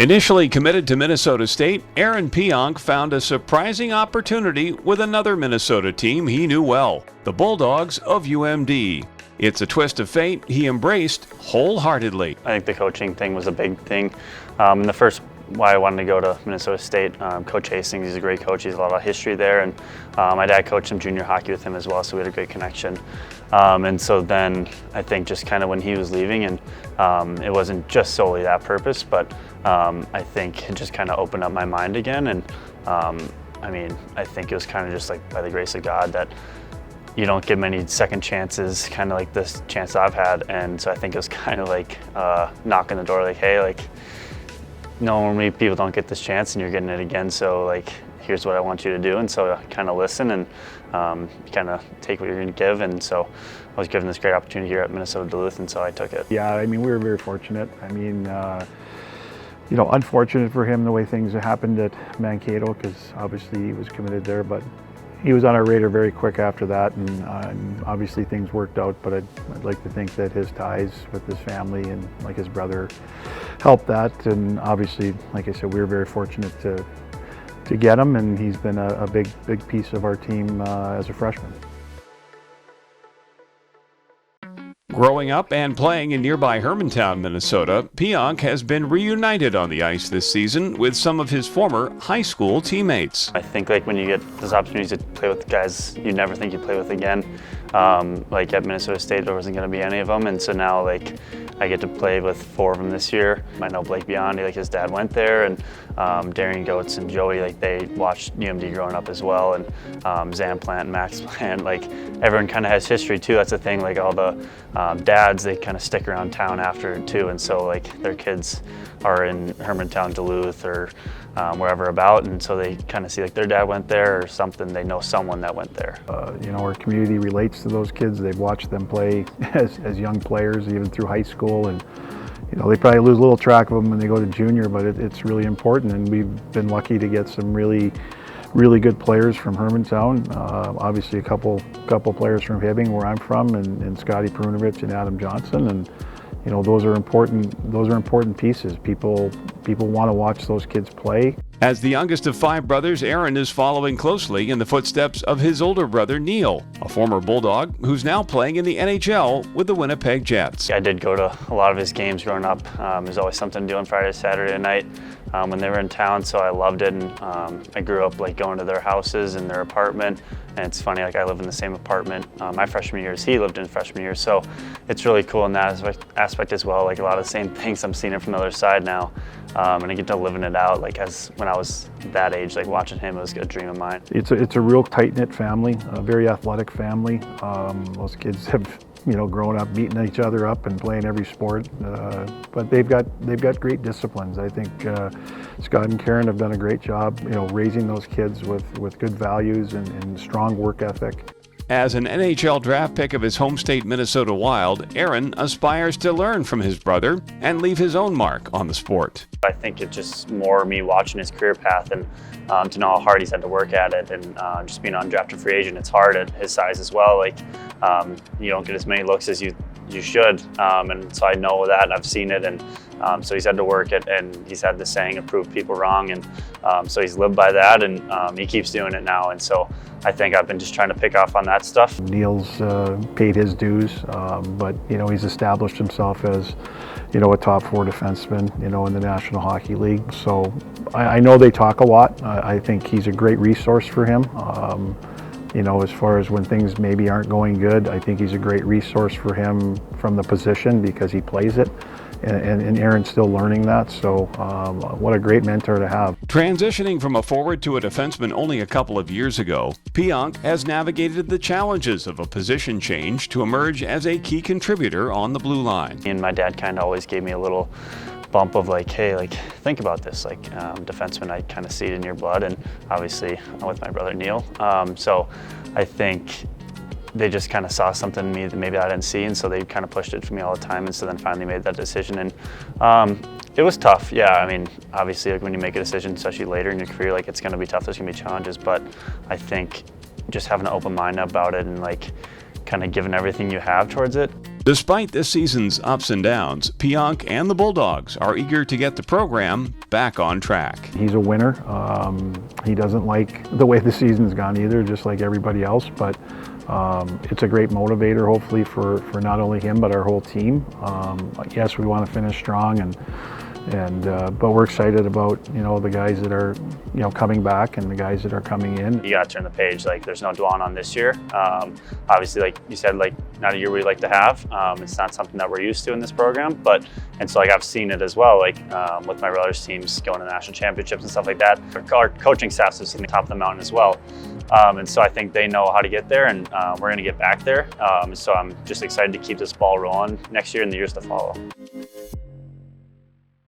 Initially committed to Minnesota State, Aaron Pionk found a surprising opportunity with another Minnesota team he knew well, the Bulldogs of UMD. It's a twist of fate he embraced wholeheartedly. I think the coaching thing was a big thing. The first why I wanted to go to Minnesota State, Coach Hastings, he's a great coach. He's a lot of history there, and my dad coached some junior hockey with him as well, so we had a great connection. And so then I think just kind of when he was leaving, and it wasn't just solely that purpose, but I think it just kind of opened up my mind again. And I think it was kind of just like by the grace of God that you don't get many second chances, kind of like this chance I've had. And so I think it was kind of like knocking the door, like, hey, like, normally people don't get this chance and you're getting it again, so like here's what I want you to do. And so I kind of listen and kind of take what you're going to give. And so I was given this great opportunity here at Minnesota Duluth, and so I took it. Yeah, I mean, we were very fortunate. I mean, you know, unfortunate for him the way things happened at Mankato, because obviously he was committed there, but he was on our radar very quick after that, and obviously things worked out. But I'd like to think that his ties with his family and like his brother helped that. And obviously, like I said, we were very fortunate to get him, and he's been a big piece of our team as a freshman. Growing up and playing in nearby Hermantown, Minnesota, Pionk has been reunited on the ice this season with some of his former high school teammates. I think like when you get those opportunities to play with guys you never think you'd play with again, like at Minnesota State there wasn't going to be any of them, and so now like I get to play with 4 of them this year. I know Blake Biondi, like his dad went there, and Darian Goetz and Joey, like they watched UMD growing up as well, and Zan Plant, Max Plant, like everyone kind of has history too. That's the thing, like all the dads, they kind of stick around town after too, and so like their kids are in Hermantown, Duluth, or wherever about, and so they kind of see like their dad went there or something, they know someone that went there. You know, our community relates to those kids. They've watched them play as young players, even through high school, and you know, they probably lose a little track of them when they go to junior, but it's really important, and we've been lucky to get some really good players from Hermantown. Obviously a couple players from Hibbing, where I'm from, and Scotty Perunovich and Adam Johnson, and you know, those are important pieces. People want to watch those kids play. As the youngest of 5 brothers, Aaron is following closely in the footsteps of his older brother, Neil, a former Bulldog who's now playing in the NHL with the Winnipeg Jets. I did go to a lot of his games growing up. There's always something to do on Friday, Saturday night when they were in town, so I loved it. And I grew up like going to their houses and their apartment. And it's funny, like I live in the same apartment my freshman year as he lived in freshman year, so it's really cool in that aspect as well. Like a lot of the same things, I'm seeing it from the other side now, and I get to living it out. Like as when I was that age, like watching him, it was a dream of mine. It's a real tight-knit family, a very athletic family. Those kids have, you know, grown up beating each other up and playing every sport, but they've got great disciplines. I think Scott and Karen have done a great job, you know, raising those kids with good values and strong work ethic. As an NHL draft pick of his home state Minnesota Wild, Aaron aspires to learn from his brother and leave his own mark on the sport. I think it's just more me watching his career path and to know how hard he's had to work at it, and just being an undrafted free agent, it's hard at his size as well. Like you don't get as many looks as you should, and so I know that, and I've seen it, and so he's had to work it, and he's had the saying of prove people wrong, and so he's lived by that, and he keeps doing it now, and so I think I've been just trying to pick off on that stuff. Neil's paid his dues, but you know, he's established himself as, you know, a top 4 defenseman, you know, in the National Hockey League. So I know they talk a lot. I think he's a great resource for him. You know, as far as when things maybe aren't going good, I think he's a great resource for him from the position because he plays it. And Aaron's still learning that, so what a great mentor to have. Transitioning from a forward to a defenseman only a couple of years ago, Pionk has navigated the challenges of a position change to emerge as a key contributor on the blue line. And my dad kind of always gave me a little bump of like, hey, like think about this, like defenseman, I kind of see it in your blood, and obviously I'm with my brother Neil, so I think they just kind of saw something in me that maybe I didn't see, and so they kind of pushed it for me all the time, and so then finally made that decision. And it was tough, yeah. I mean, obviously, like when you make a decision, especially later in your career, like it's going to be tough. There's going to be challenges, but I think just having an open mind about it and like kind of giving everything you have towards it, Despite this season's ups and downs, Pionk and the Bulldogs are eager to get the program back on track. He's a winner. He doesn't like the way the season's gone either, just like everybody else, but it's a great motivator, hopefully, for not only him, but our whole team. Yes, we want to finish strong, but we're excited about, the guys that are, coming back and the guys that are coming in. You got to turn the page. Like, there's no dwelling on this year. Obviously, like you said, like, not a year we'd like to have. It's not something that we're used to in this program, and so I've seen it as well, like with my brothers' teams going to national championships and stuff like that. Our coaching staff is in the top of the mountain as well. And so I think they know how to get there, and we're going to get back there. So I'm just excited to keep this ball rolling next year and the years to follow.